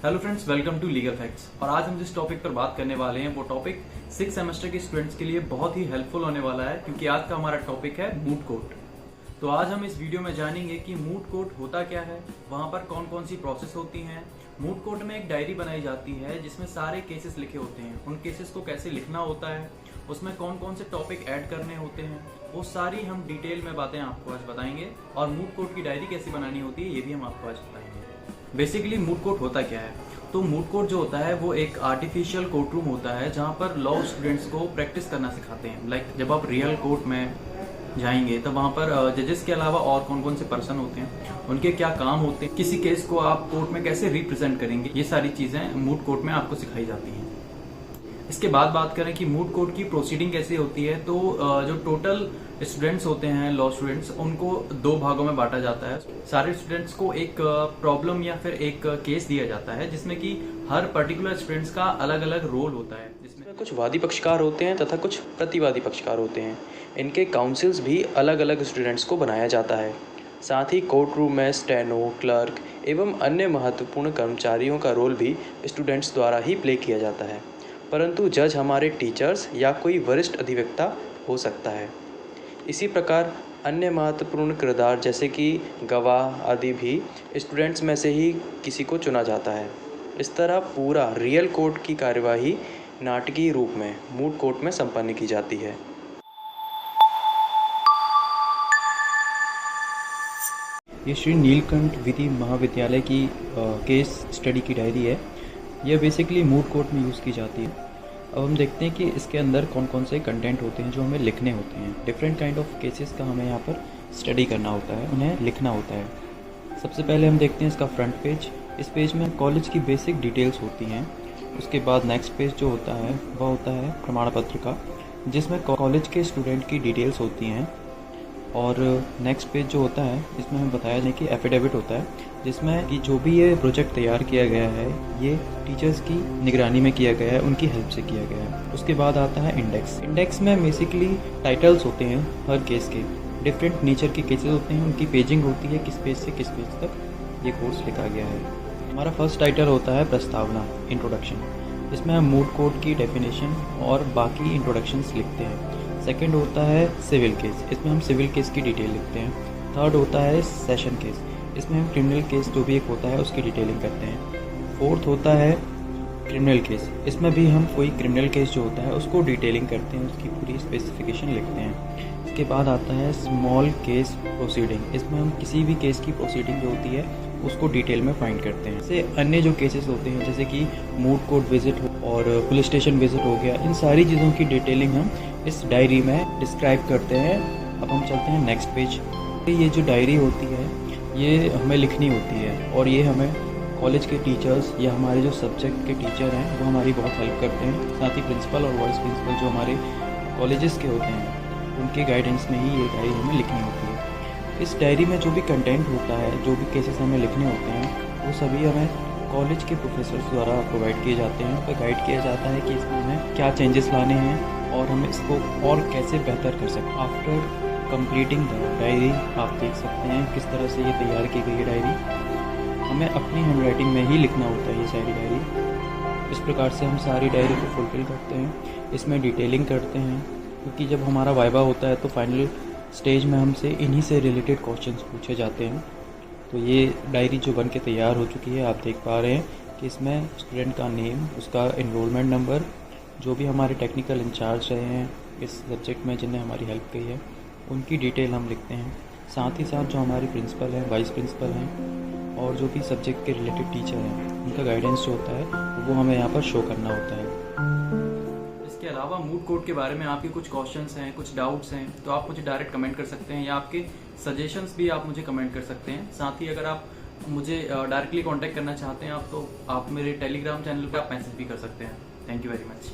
Hello friends, welcome to legal facts. और आज हम जिस टॉपिक पर बात करने वाले हैं वो टॉपिक 6 सेमेस्टर के स्टूडेंट्स के लिए बहुत ही हेल्पफुल होने वाला है, क्योंकि आज का हमारा टॉपिक है मूट कोर्ट। तो आज हम इस वीडियो में जानेंगे कि मूट कोर्ट होता क्या है, वहाँ पर कौन कौन सी प्रोसेस होती हैं। मूट कोर्ट में एक डायरी बनाई जाती है जिसमें सारे केसेस लिखे होते हैं, उन केसेस को कैसे लिखना होता है, उसमें कौन कौन से टॉपिक ऐड करने होते हैं, वो सारी हम डिटेल में बातें आपको आज बताएंगे। और मूट कोर्ट की डायरी कैसी बनानी होती है ये भी हम आपको आज बताएंगे। बेसिकली मूट कोर्ट होता क्या है? तो मूट कोर्ट जो होता है वो एक आर्टिफिशियल कोर्ट रूम होता है जहाँ पर लॉ स्टूडेंट्स को प्रैक्टिस करना सिखाते हैं। लाइक जब आप रियल कोर्ट में जाएंगे तब वहाँ पर जजेस के अलावा और कौन कौन से पर्सन होते हैं, उनके क्या काम होते हैं, किसी केस को आप कोर्ट में कैसे रिप्रेजेंट करेंगे, ये सारी चीजें मूट कोर्ट में आपको सिखाई जाती हैं। इसके बाद बात करें कि मूट कोर्ट की प्रोसीडिंग कैसे होती है, तो जो टोटल स्टूडेंट्स होते हैं लॉ स्टूडेंट्स, उनको 2 भागों में बांटा जाता है। सारे स्टूडेंट्स को एक प्रॉब्लम या फिर एक केस दिया जाता है जिसमें कि हर पर्टिकुलर स्टूडेंट्स का अलग अलग रोल होता है, जिसमें कुछ वादी पक्षकार होते हैं तथा कुछ प्रतिवादी पक्षकार होते हैं। इनके काउंसिल्स भी अलग अलग स्टूडेंट्स को बनाया जाता है। साथ ही कोर्ट रूम में स्टेनो, क्लर्क एवं अन्य महत्वपूर्ण कर्मचारियों का रोल भी स्टूडेंट्स द्वारा ही प्ले किया जाता है, परंतु जज हमारे टीचर्स या कोई वरिष्ठ अधिवक्ता हो सकता है। इसी प्रकार अन्य महत्वपूर्ण किरदार जैसे कि गवाह आदि भी स्टूडेंट्स में से ही किसी को चुना जाता है। इस तरह पूरा रियल कोर्ट की कार्यवाही नाटकीय रूप में मूट कोर्ट में संपन्न की जाती है। ये श्री नीलकंठ विधि महाविद्यालय की केस स्टडी की डायरी है। यह बेसिकली मूट कोर्ट में यूज़ की जाती है। अब हम देखते हैं कि इसके अंदर कौन कौन से कंटेंट होते हैं जो हमें लिखने होते हैं। डिफरेंट काइंड ऑफ केसेस का हमें यहाँ पर स्टडी करना होता है, उन्हें लिखना होता है। सबसे पहले हम देखते हैं इसका फ्रंट पेज। इस पेज में कॉलेज की बेसिक डिटेल्स होती हैं। उसके बाद नेक्स्ट पेज जो होता है वह होता है प्रमाण पत्र का, जिसमें कॉलेज के स्टूडेंट की डिटेल्स होती हैं। और नेक्स्ट पेज जो होता है इसमें हमें बताया जाए कि एफिडेविट होता है, जिसमें कि जो भी ये प्रोजेक्ट तैयार किया गया है ये टीचर्स की निगरानी में किया गया है, उनकी हेल्प से किया गया है। उसके बाद आता है इंडेक्स। इंडेक्स में बेसिकली टाइटल्स होते हैं हर केस के, डिफरेंट नेचर के केसेस होते हैं, उनकी पेजिंग होती है, किस पेज से किस पेज तक ये कोर्स लिखा गया है। हमारा फर्स्ट टाइटल होता है प्रस्तावना, इंट्रोडक्शन। इसमें हम मूट कोर्ट की डेफिनेशन और बाकी इंट्रोडक्शंस लिखते हैं। सेकंड होता है सिविल केस, इसमें हम सिविल केस की डिटेल लिखते हैं। थर्ड होता है सेशन केस, इसमें हम क्रिमिनल केस जो भी एक होता है उसकी डिटेलिंग करते हैं। फोर्थ होता है क्रिमिनल केस, इसमें भी हम कोई क्रिमिनल केस जो होता है उसको डिटेलिंग करते हैं, उसकी पूरी स्पेसिफिकेशन लिखते हैं। इसके बाद आता है स्मॉल केस प्रोसीडिंग, इसमें हम किसी भी केस की प्रोसीडिंग जो होती है उसको डिटेल में फाइंड करते हैं। जैसे अन्य जो केसेस होते हैं जैसे कि मूट कोर्ट विजिट और पुलिस स्टेशन विजिट हो गया, इन सारी चीज़ों की डिटेलिंग हम इस डायरी में डिस्क्राइब करते हैं। अब हम चलते हैं नेक्स्ट पेज। ये जो डायरी होती है ये हमें लिखनी होती है, और ये हमें कॉलेज के टीचर्स या हमारे जो सब्जेक्ट के टीचर हैं वो हमारी बहुत हेल्प करते हैं। साथ ही प्रिंसिपल और वाइस प्रिंसिपल जो हमारे कॉलेजेस के होते हैं उनके गाइडेंस में ही ये डायरी हमें लिखनी होती है। इस डायरी में जो भी कंटेंट होता है, जो भी केसेस हमें लिखने होते हैं, वो सभी हमें कॉलेज के प्रोफेसर्स द्वारा प्रोवाइड किए जाते हैं। पर गाइड किया जाता है कि इसमें हमें क्या चेंजेस लाने हैं और हमें इसको और कैसे बेहतर कर सकते हैं। आफ्टर कंप्लीटिंग द डायरी आप देख सकते हैं किस तरह से ये तैयार की गई है डायरी। हमें अपनी हैंडराइटिंग में ही लिखना होता है ये सारी डायरी। इस प्रकार से हम सारी डायरी को फुलफिल करते हैं, इसमें डिटेलिंग करते हैं, क्योंकि जब हमारा वाइवा होता है तो फाइनल स्टेज में हमसे इन्हीं से रिलेटेड क्वेश्चंस पूछे जाते हैं। तो ये डायरी जो बन के तैयार हो चुकी है, आप देख पा रहे हैं कि इसमें स्टूडेंट का नेम, उसका एनरोलमेंट नंबर, जो भी हमारे टेक्निकल इंचार्ज रहे हैं इस सब्जेक्ट में जिन्हें हमारी हेल्प की है, उनकी डिटेल हम लिखते हैं। साथ ही साथ जो हमारे प्रिंसिपल हैं, वाइस प्रिंसिपल हैं और जो भी सब्जेक्ट के रिलेटेड टीचर हैं, उनका गाइडेंस जो होता है वो हमें यहाँ पर शो करना होता है। इसके अलावा मूट कोर्ट के बारे में आपके कुछ क्वेश्चंस हैं, कुछ डाउट्स हैं, तो आप मुझे डायरेक्ट कमेंट कर सकते हैं, या आपके सजेशंस भी आप मुझे कमेंट कर सकते हैं। साथ ही अगर आप मुझे डायरेक्टली कांटेक्ट करना चाहते हैं तो आप मेरे टेलीग्राम चैनल पर आप मैसेज भी कर सकते हैं। Thank you very much.